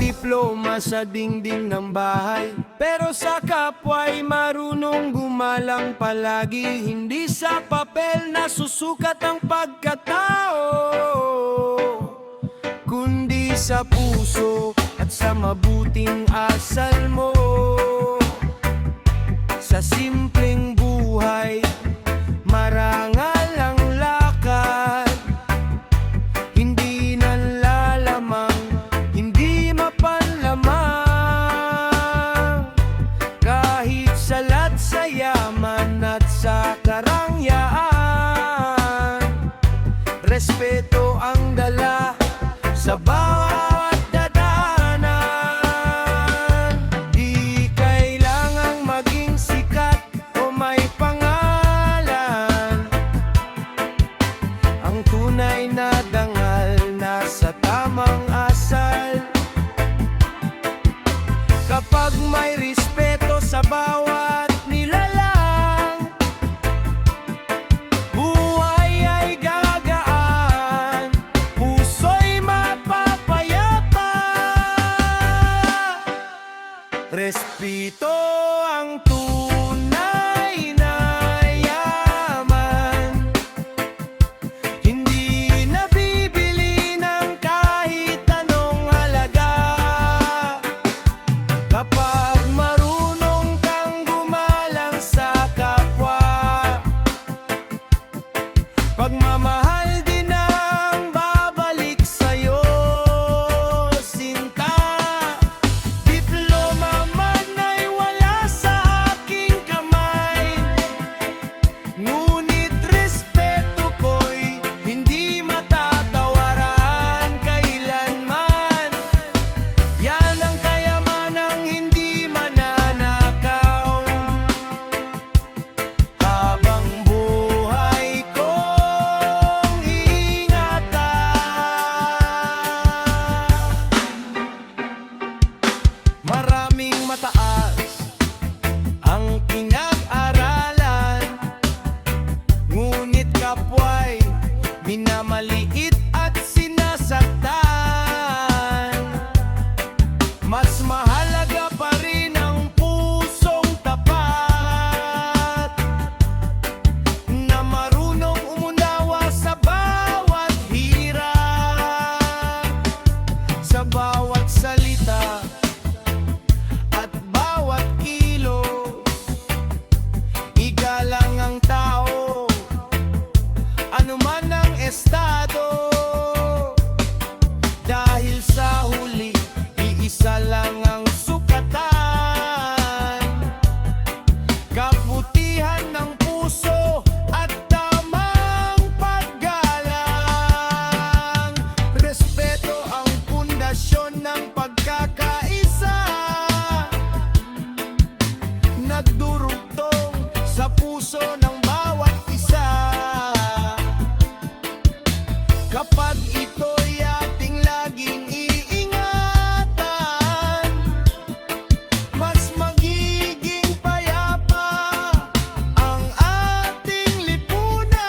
diploma sa dingding ng bahay, pero sa kapwa'y marunong gumalang palagi. Hindi sa papel na susukat ang pagkatao, kundi sa puso at sa mabuting asal mo. Sa simpleng buhay, marangal ang lakad, hindi nanlalamang, hindi mapanlamang. Kahit salat sa yaman at sa karangyaan, respeto ang dala sa bawat daanan. Di kailangang maging sikat o may pangalan, ang tunay na dangal nasa tamang asal. Kapag may respeto sa bawat nilalang, buhay ay gagaan, puso'y mapapayapa. Respeto ang tunay na yaman, hindi nabibili ng kahit anong halaga. Kapag marunong kang gumalang sa kapwa, pagmamahal din ang babalik sa'yo, sinta. Diploma man ay wala sa aking kamay, ngunit respeto ko'y hindi matatawaran kailanman. Yan ang kayamanang hindi mananakaw. Habang buhay kong iingatan. Maraming mataas ang pinag-aralan, ngunit kapwa'y minamaliit at sinasaktan. Mas mahalaga pa rin ang pusong tapat, na marunong umunawa sa bawat hirap, sa bawat salita at bawat kilos. Igalang ang tao, anuman ang estado, dahil sa huli, iisa lang ang sukatan, kabutihan ng puso at tamang paggalang. Respeto ang pundasyon ng pagkakaisa, nagdurugtong sa puso ng bawat isa. Kapag ito'y ating laging iingatan, mas magiging payapa ang ating lipunan.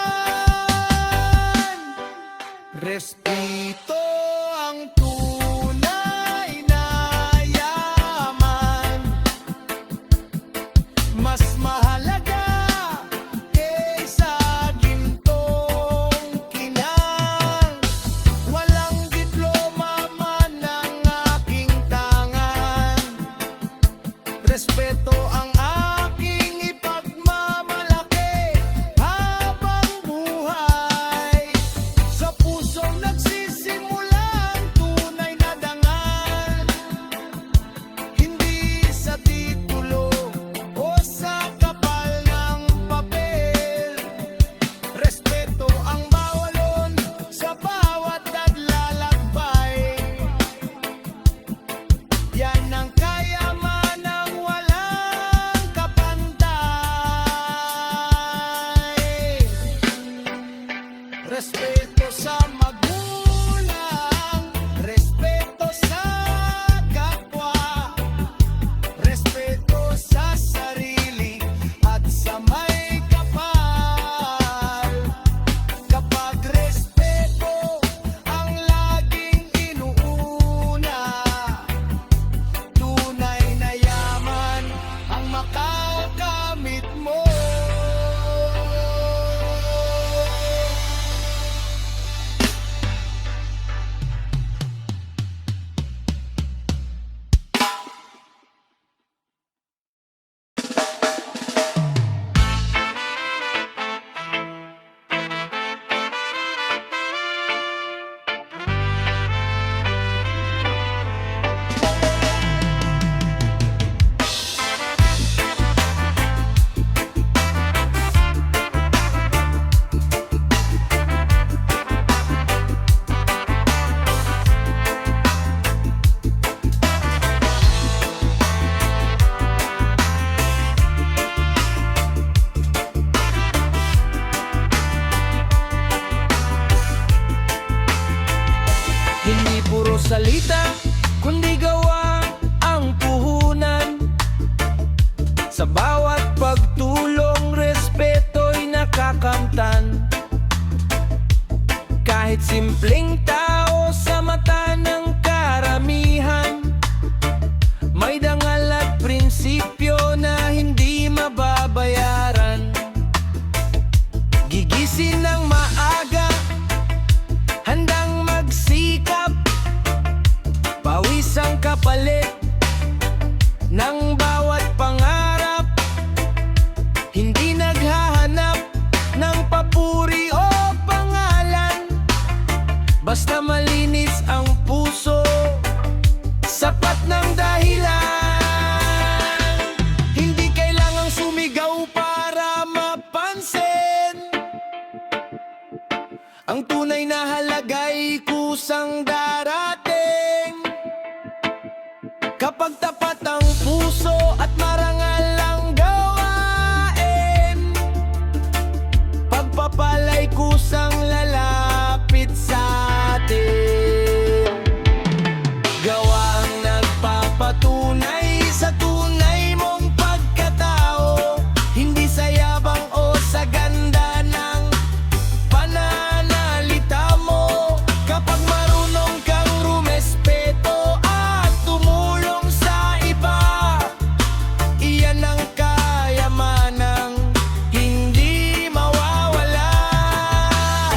Respeto ang tunay Simpleng tao sa mata ng karamihan, may dangal at prinsipyo na hindi mababayaran. Gigising ng maaga, handang magsikap, pawis ang kapalit ng bawat pangarap. Hindi naghahanap ng papuri o pangalan, basta malinis ang puso, sapat ng dahilan. Hindi kailangang sumigaw para mapansin, ang tunay na halaga'y kusang darating kapag tapat ang puso at marangal ang gawain. Pagpapala'y kusang lalapit sa atin. Gawa ang nagpapatunay sa tunay mong pagkatao, hindi sa yabang o sa ganda ng pananalita mo. Kapag marunong kang rumespeto at tumulong sa iba, iyan ang kayamanang hindi mawawala.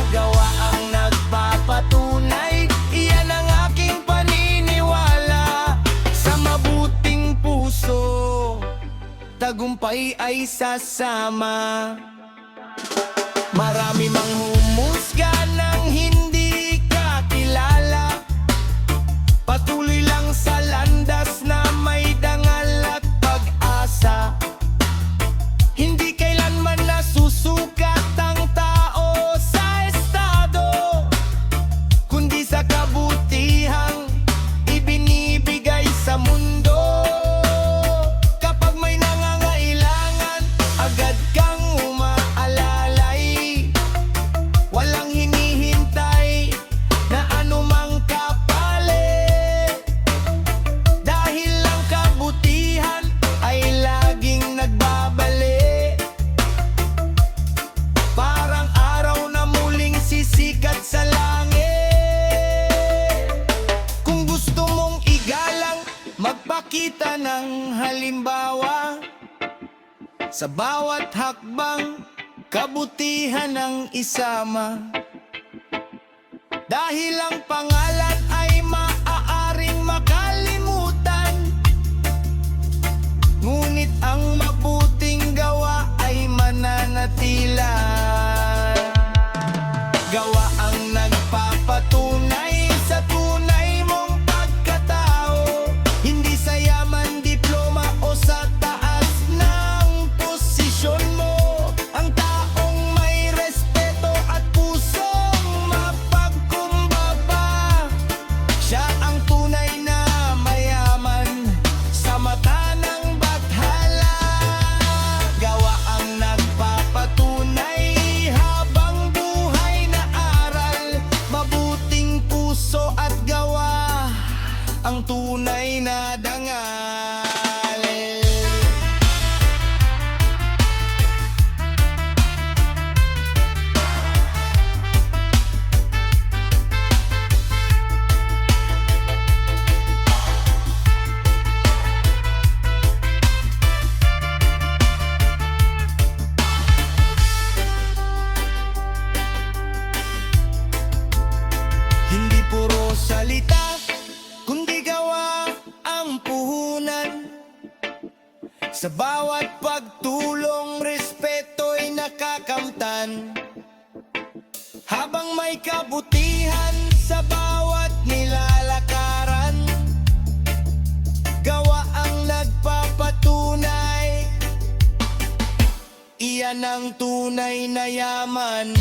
Gawa ang nagpapatunay, iyan ang aking paniniwala. Sa mabuting puso, tagumpay ay sasama. Marami mang humusga ng hindi ka kilala, patuloy lang sa landas na may dangal at pag-asa. Hindi kailanman nasusukat ang tao sa estado, kundi sa kabutihang ibinibigay sa mundo. Kapag may nangangailangan, agad kang umaalalay, walang hinihintay na anumang kapalit, dahil ang kabutihan ay laging nagbabalik. Parang araw na muling sisikat sa langit. Kung gusto mong igalang, magpakita ng halimbawa. Sa bawat hakbang, kabutihan ang isama. Dahil ang pangalan ay maaaring makalimutan, ngunit ang mabuting gawa ay mananatila. Gawa ang nagpapatunay sa tunay mong pagkatao, hindi sa yaman, diploma o sa taas ng posisyon mo. Ang taong may respeto at pusong mapagkumbaba, siya ang tunay na mayaman sa mata ng bathala. Gawa ang nagpapatunay, habang buhay na aral, mabuting puso at gawa ang tunay na dangal. Hindi puro salita, kundi gawa ang puhunan. Sa bawat pagtulong, respeto'y nakakamtan. Habang may kabutihan sa bawat nilalakaran, gawa ang nagpapatunay, iyan ang tunay na yaman.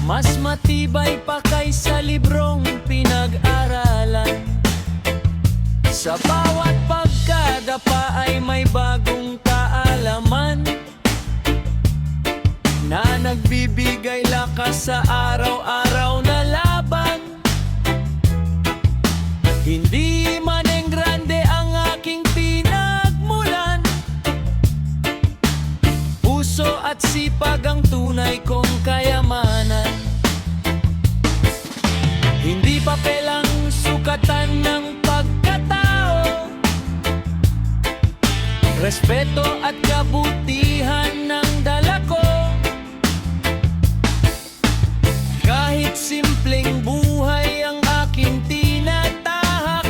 Mas matibay pa kaysa librong pinag-aralan. Sa bawat pagkadapa ay may bagong kaalaman na nagbibigay lakas sa araw-araw na laban. Hindi man grande ang aking pinagmulan, puso at sipag ang tunay kong kayamanan. Hindi papel ang sukatan ng pagkatao, respeto at kabutihan ng dala ko. Kahit simpleng buhay ang aking tinatahak,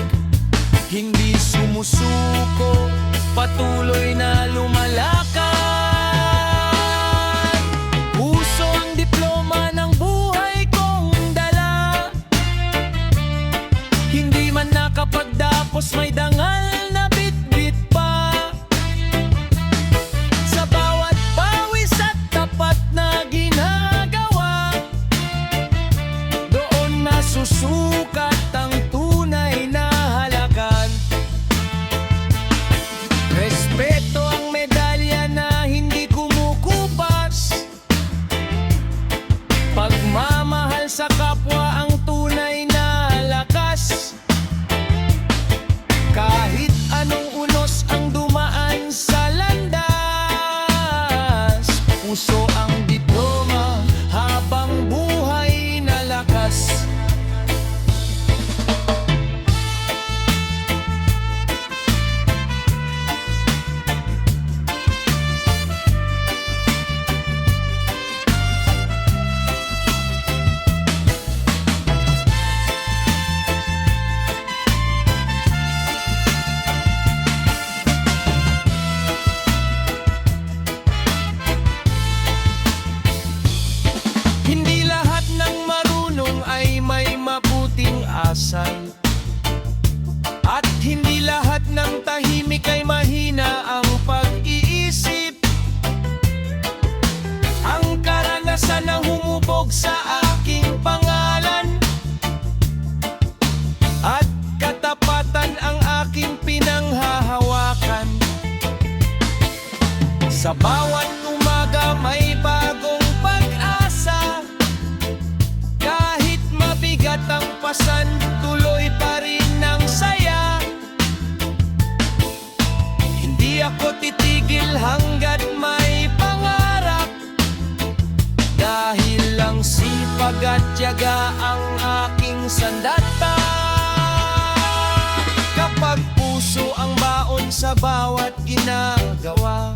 hindi sumusuko, patuloy na lumalakad. Puso ang diploma ng buhay kong dala, hindi man nakapagdapos may dangal na bitbit pa. Sa bawat pawis at tapat na ginagawa, doon nasusukat ang tunay na halagan. Respeto ang medalya na hindi kumukupas, pagmamahal sa kapwa ang tunay na lakas. Kahit anong unos ang dumaan sa landas, puso ang diploma habang buhay na lakas. Hindi lahat ng marunong ay may mabuting asal, at hindi lahat ng tahimik ay mahina ang pag-iisip. Ang karanasan na humubog sa aking pangalan, at katapatan ang aking pinanghahawakan. Sa bawat umaga may bagong pag-asa, kahit mabigat ang pasan, tuloy pa rin ang saya. Hindi ako titigil hanggat may pangarap, dahil lang sipag at tiyaga ang aking sandata. Kapag puso ang baon sa bawat ginagawa,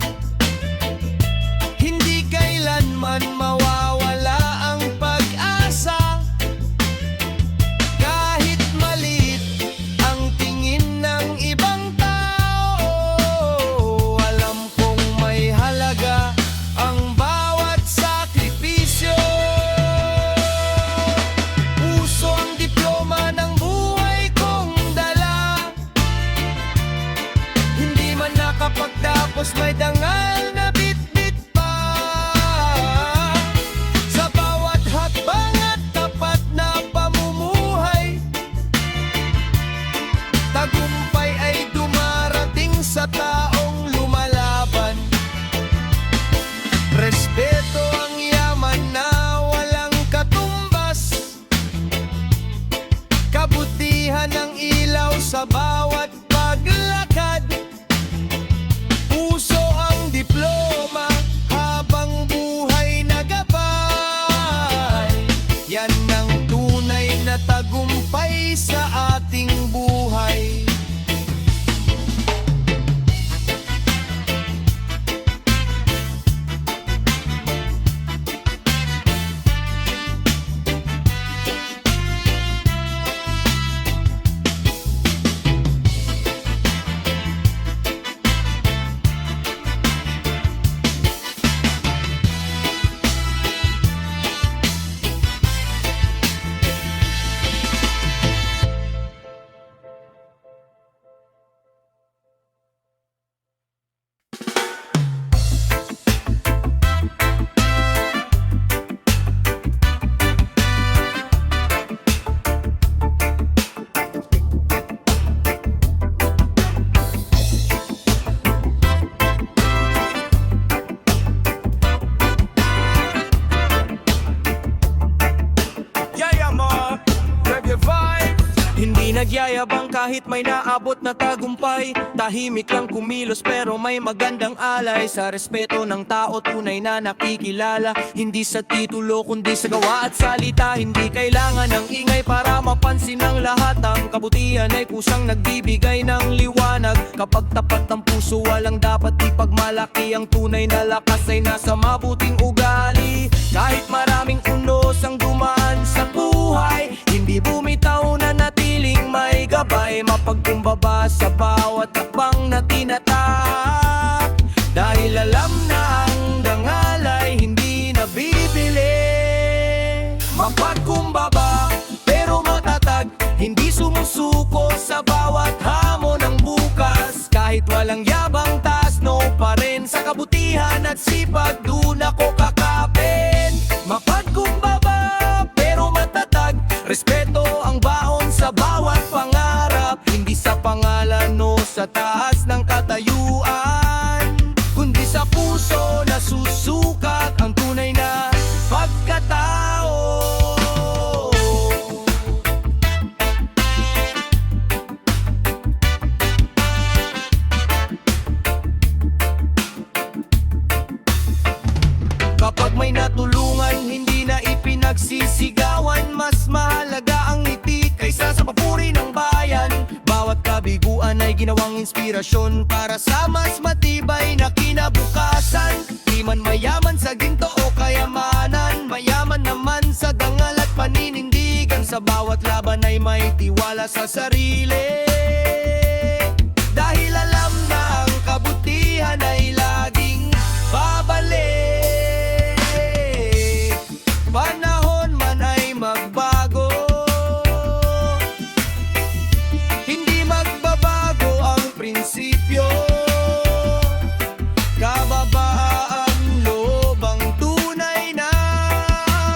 hindi kailanman mawawala ang pag-asa. Kahit maliit ang tingin ng ibang tao, alam kong may halaga ang bawat sakripisyo. Puso ang diploma ng buhay kong dala, hindi man nakapagtapos may dangal kahit may naabot na tagumpay. Tahimik lang kumilos pero may magandang alay. Sa respeto ng tao tunay na nakikilala. Hindi sa titulo kundi sa gawa at salita. Hindi kailangan ng ingay para mapansin ng lahat. Ang kabutihan ay kusang nagbibigay ng liwanag. Kapag tapat ng puso walang dapat ipagmalaki. Ang tunay na lakas ay nasa mabuting ugali. Kahit maraming unos ang dumaan sa buhay, hindi bumitaw na natiling may gabay. Mapagkumbaba sa bawat takbang na tinatak. Dahil alam na ang dangal ay hindi nabibili. Mapagkumbaba pero matatag, hindi sumusuko sa bawat hamon ng bukas. Kahit walang yabang, taas no pa rin sa kabutihan at sipag, dun ako kakapit. Mapagkumbaba pero matatag, respeto ang baon sa bawat pangarap. Hindi sa pangalan o sa taas ng katayuan, kundi sa puso na susukat ang tunay na pagkatao. Kapag may natulungan, hindi na ipinagsisigawan. Mas mahalaga ang ngiti kaysa sa papuri ng bayan. Bawat kabiguan ay ginawang inspirasyon para sa mas matibay na kinabukasan. Di man mayaman sa ginto o kayamanan, mayaman naman sa dangal at paninindigan. Sa bawat laban ay may tiwala sa sarili. Dahil alam na ang kabutihan ay laging babalik. Panahon man ay magbago, hindi magbabago ang prinsipyo. Kababaan, loob ang tunay na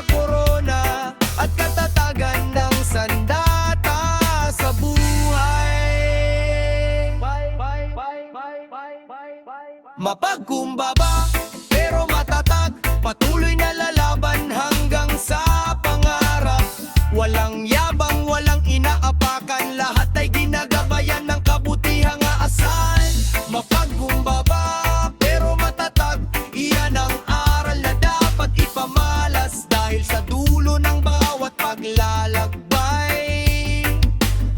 korona at katatagan ng sandata sa buhay. Mapagkumbaba pero matatag, patuloy na lalaban hanggang sa pangarap. Walang yabang, walang inaapakan, lahat ay ginagabayan ng kabutihang asal. Mapagkumbaba pero matatag, iyan ang aral na dapat ipamalas. Dahil sa dulo ng bawat paglalakbay,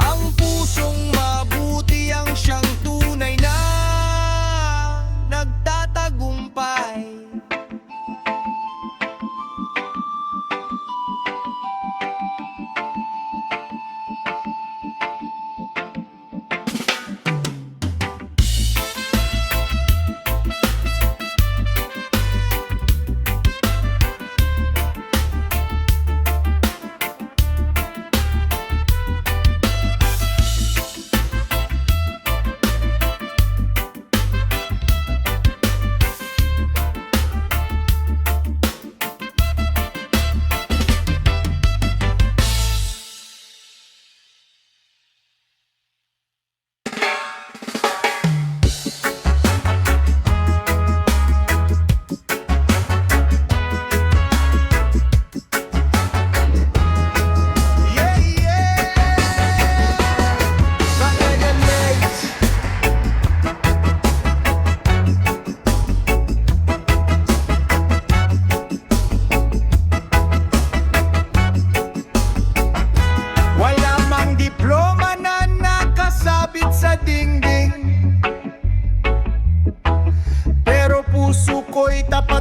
ang pusong mabuti ang siyang tunay na nagtatagumpay.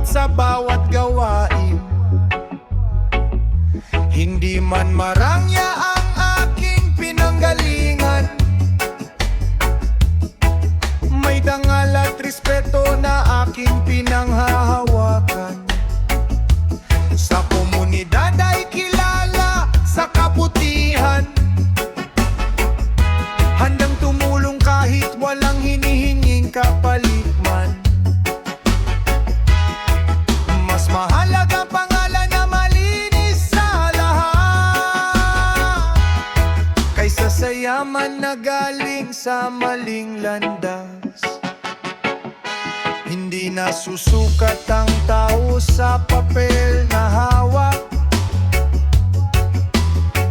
Sa bawat gawain, hindi man marangya ang aking pinanggalingan. May dangal at respeto na aking pinanghahawakan. Sa komunidad ay kilala sa kabutihan, handang tumulong kahit walang hinihinging kapalit man. Mahalagang pangalan na malinis sa lahat, kaysa sa yaman na galing sa maling landas. Hindi nasusukat ang tao sa papel na hawak,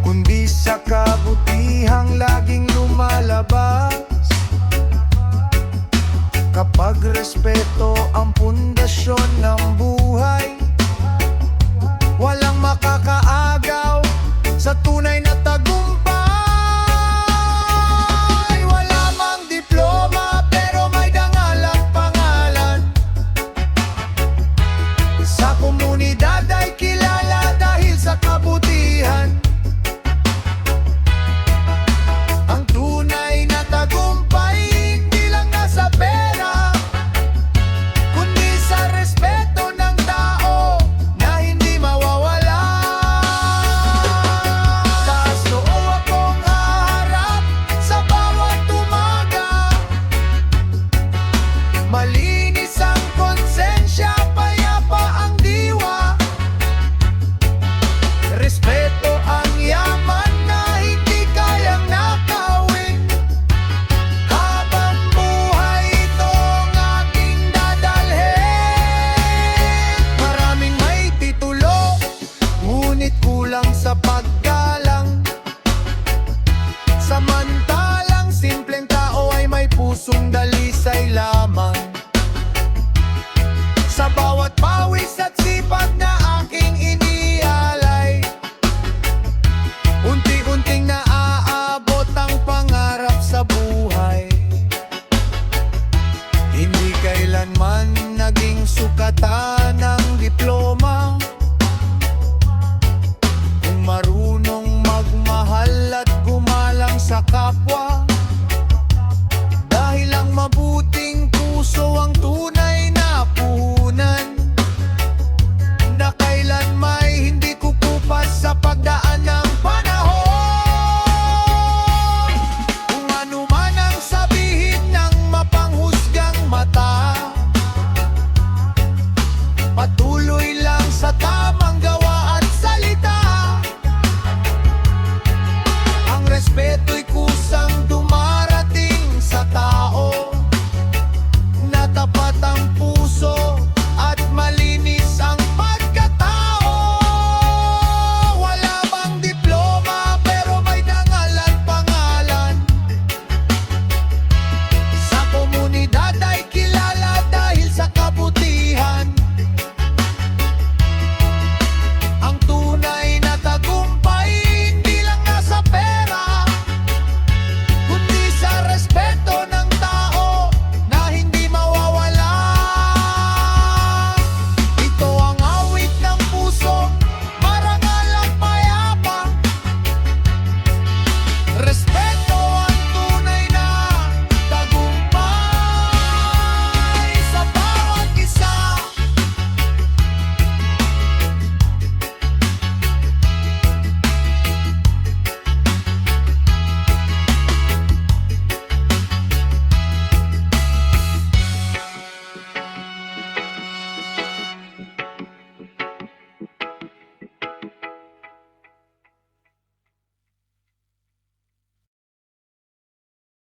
kundi sa kabutihang laging lumalabas. lumalabas. Kapag respeto ang pundasyon ng buhay, walang makakaagaw sa tunay na tagumpay. Wala mang diploma pero may dangalang pangalan. Sa komunidad ay kilala dahil sa kabutihan. Ang tunay na tagumpay hindi lang nasa pera, kundi sa respeto ng tao na hindi mawawala. Taas noo akong haharap sa bawat umaga. Malinis ang konsensya, payapa ang diwa. Respeto ang yaman na hindi kayang nakawin. Habang buhay itong aking dadalhin. Maraming may titulo, ngunit kulang sa paggalang. Samantalang simpleng tao ay may pusong dalisay lamang. Sa bawat pawis